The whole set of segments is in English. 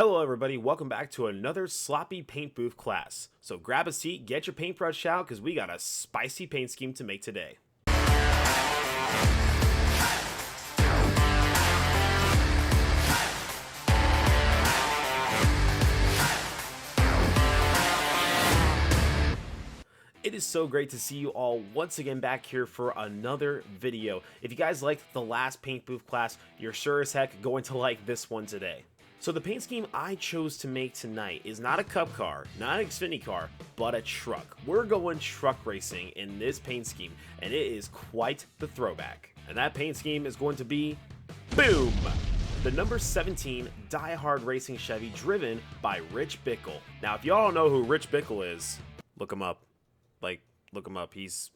Hello everybody, welcome back to another sloppy paint booth class. So grab a seat, get your paintbrush out, because we got a spicy paint scheme to make today. It is so great to see you all once again back here for another video. If you guys liked the last paint booth class, you're sure as heck going to like this one today. So the paint scheme I chose to make tonight is not a cup car, not an Xfinity car, but a truck. We're going truck racing in this paint scheme, and it is quite the throwback. And that paint scheme is going to be, boom! The number 17 Die Hard Racing Chevy driven by Rich Bickle. Now, if y'all don't know who Rich Bickle is, look him up. Look him up. He's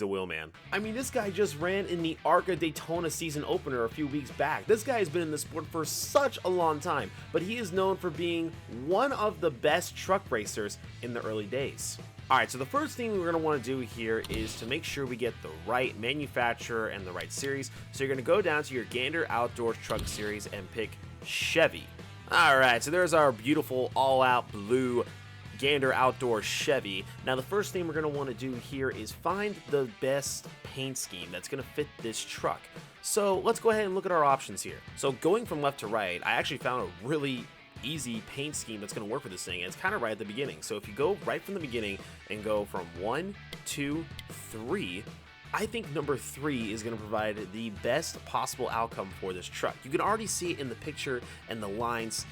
a wheelman. I mean, this guy just ran in the ARCA Daytona season opener a few weeks back. This guy has been in the sport for such a long time, but he is known for being one of the best truck racers in the early days. Alright, so the first thing we're going to want to do here is to make sure we get the right manufacturer and the right series. So you're going to go down to your Gander Outdoors Truck Series and pick Chevy. Alright, so there's our beautiful all-out blue Gander Outdoor Chevy. Now the first thing we're going to want to do here is find the best paint scheme that's going to fit this truck. So let's go ahead and look at our options here. So going from left to right, I actually found a really easy paint scheme that's going to work for this thing, and it's kind of right at the beginning. So if you go right from the beginning and go from 1, 2, 3, I think number 3 is going to provide the best possible outcome for this truck. You can already see it in the picture and the lines.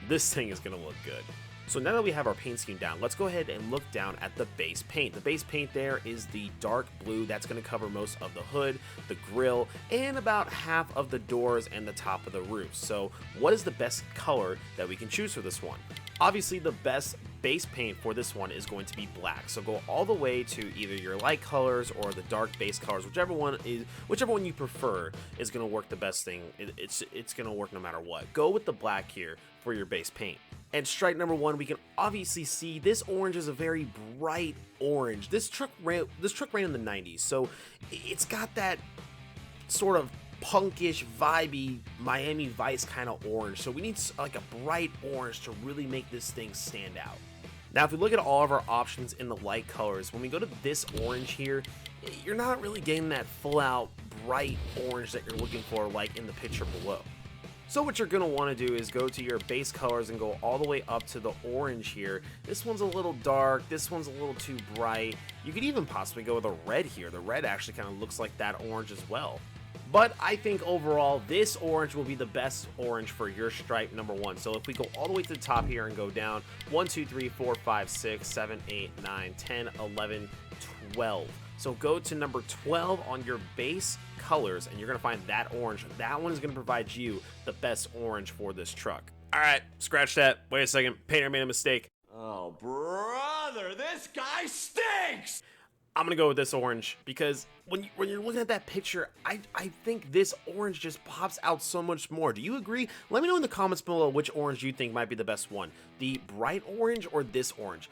This thing is going to look good. So now that we have our paint scheme down, let's go ahead and look down at the base paint. The base paint there is the dark blue. That's going to cover most of the hood, the grille, and about half of the doors and the top of the roof. So what is the best color that we can choose for this one? Obviously, the best base paint for this one is going to be black. So go all the way to either your light colors or the dark base colors, whichever one you prefer is going to work the best thing. It's going to work no matter what. Go with the black here for your base paint. And stripe number 1, we can obviously see this orange is a very bright orange. This truck ran in the 90s, so it's got that sort of punkish, vibey Miami Vice kind of orange. So we need like a bright orange to really make this thing stand out. Now, if we look at all of our options in the light colors, when we go to this orange here, you're not really getting that full-out bright orange that you're looking for like in the picture below. So what you're going to want to do is go to your base colors and go all the way up to the orange here. This one's a little dark, this one's a little too bright. You could even possibly go with a red here. The red actually kind of looks like that orange as well. But I think overall, this orange will be the best orange for your stripe number 1. So if we go all the way to the top here and go down, 1, 2, 3, 4, 5, 6, 7, 8, 9, 10, 11, 12. So go to number 12 on your base colors, and you're going to find that orange. That one is going to provide you the best orange for this truck. All right, scratch that. Wait a second. Painter made a mistake. Oh, brother, this guy stinks! I'm going to go with this orange because when you're looking at that picture, I think this orange just pops out so much more. Do you agree? Let me know in the comments below which orange you think might be the best one. The bright orange or this orange?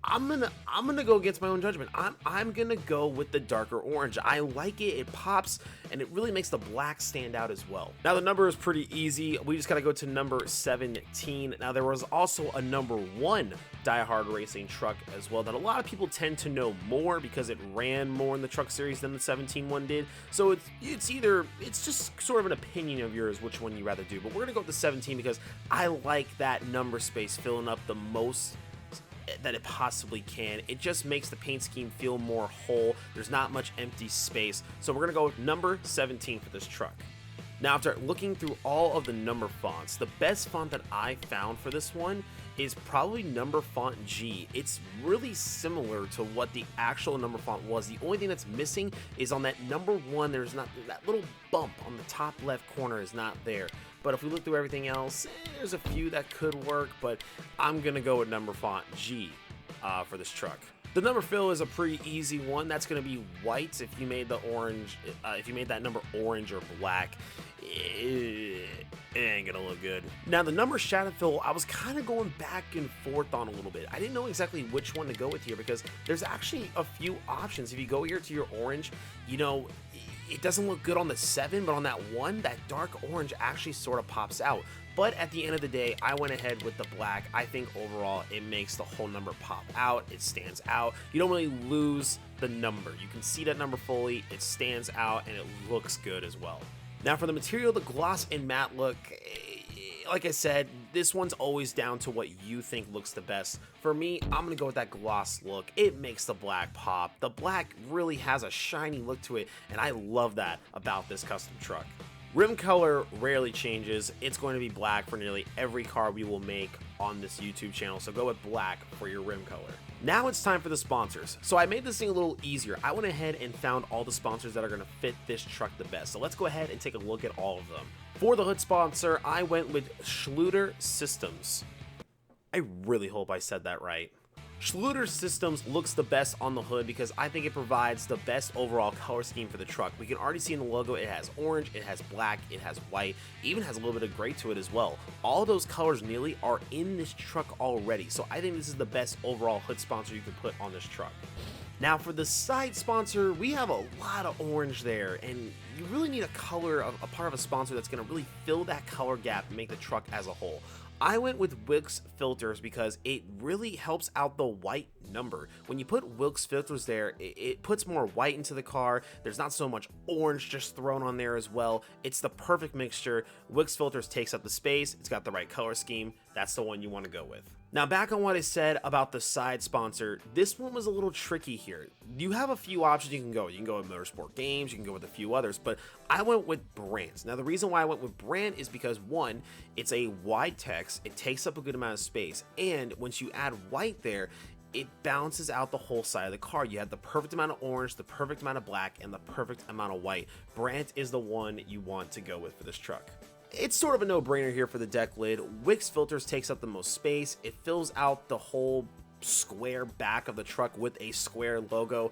I'm gonna go against my own judgment. I'm gonna go with the darker orange. I like it, it pops, and it really makes the black stand out as well. Now the number is pretty easy. We just gotta go to number 17. Now there was also a number 1 Die Hard Racing truck as well that a lot of people tend to know more because it ran more in the truck series than the 17 one did. So it's just sort of an opinion of yours which one you rather do. But we're gonna go with the 17 because I like that number space filling up the most that it possibly can. It just makes the paint scheme feel more whole. There's not much empty space. So we're gonna go with number 17 for this truck. Now, after looking through all of the number fonts, the best font that I found for this one is probably number font G. It's really similar to what the actual number font was. The only thing that's missing is on that number 1, there's not that little bump on the top left corner is not there. But if we look through everything else, there's a few that could work, but I'm gonna go with number font G for this truck. The number fill is a pretty easy one. That's going to be white. If you made the orange, if you made that number orange or black, it ain't going to look good. Now the number shadow fill, I was kind of going back and forth on a little bit. I didn't know exactly which one to go with here because there's actually a few options. If you go here to your orange, you know, it doesn't look good on the 7, but on that 1, that dark orange actually sort of pops out. But at the end of the day, I went ahead with the black. I think overall it makes the whole number pop out. It stands out. You don't really lose the number. You can see that number fully. It stands out and it looks good as well. Now for the material, the gloss and matte look, like I said, this one's always down to what you think looks the best. For me, I'm gonna go with that gloss look. It makes the black pop. The black really has a shiny look to it, and I love that about this custom truck. Rim color rarely changes. It's going to be black for nearly every car we will make on this YouTube channel, so go with black for your rim color. Now it's time for the sponsors. So I made this thing a little easier. I went ahead and found all the sponsors that are gonna fit this truck the best. So let's go ahead and take a look at all of them. For the hood sponsor, I went with Schluter Systems. I really hope I said that right. Schluter Systems looks the best on the hood because I think it provides the best overall color scheme for the truck. We can already see in the logo it has orange, it has black, it has white, even has a little bit of gray to it as well. All those colors nearly are in this truck already, so I think this is the best overall hood sponsor you can put on this truck. Now for the side sponsor, we have a lot of orange there, and you really need a color, a part of a sponsor that's going to really fill that color gap and make the truck as a whole. I went with Wilkes filters because it really helps out the white number. When you put Wilkes filters there, it puts more white into the car. There's not so much orange just thrown on there as well. It's the perfect mixture. Wilkes filters takes up the space. It's got the right color scheme. That's the one you want to go with. Now back on what I said about the side sponsor, this one was a little tricky here. You have a few options you can go. You can go with Motorsport Games, you can go with a few others, but I went with brands. Now the reason why I went with brand is because one, it's a wide text, it takes up a good amount of space, and once you add white there, it balances out the whole side of the car. You have the perfect amount of orange, the perfect amount of black, and the perfect amount of white. Brandt is the one you want to go with for this truck. It's sort of a no-brainer here for the deck lid. Wilkes filters takes up the most space. It fills out the whole square back of the truck with a square logo.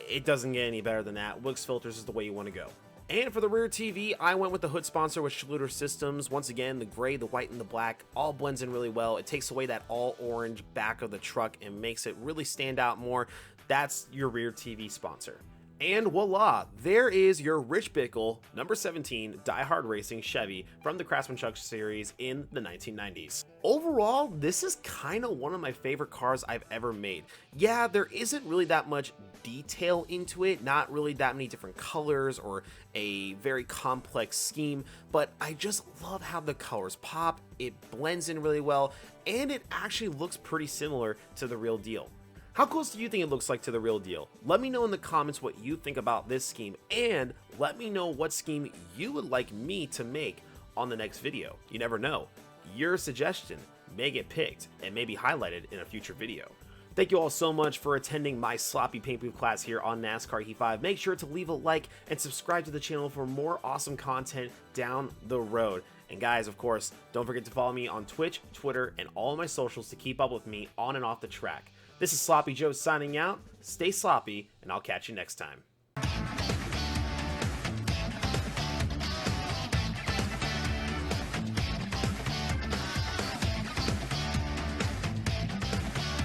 It doesn't get any better than that. Wilkes filters is the way you want to go. And for the rear TV, I went with the hood sponsor with Schluter Systems. Once again, the gray, the white, and the black all blends in really well. It takes away that all orange back of the truck and makes it really stand out more. That's your rear TV sponsor. And voila, there is your Rich Bickle number 17 Die Hard Racing Chevy from the Craftsman Truck series in the 1990s. Overall, this is kind of one of my favorite cars I've ever made. Yeah, there isn't really that much detail into it, not really that many different colors or a very complex scheme, but I just love how the colors pop, it blends in really well, and it actually looks pretty similar to the real deal. How close do you think it looks like to the real deal? Let me know in the comments what you think about this scheme, and let me know what scheme you would like me to make on the next video. You never know. Your suggestion may get picked and may be highlighted in a future video. Thank you all so much for attending my sloppy paint booth class here on NASCAR Heat 5. Make sure to leave a like and subscribe to the channel for more awesome content down the road. And guys, of course, don't forget to follow me on Twitch, Twitter, and all of my socials to keep up with me on and off the track. This is Sloppy Joe signing out. Stay sloppy, and I'll catch you next time.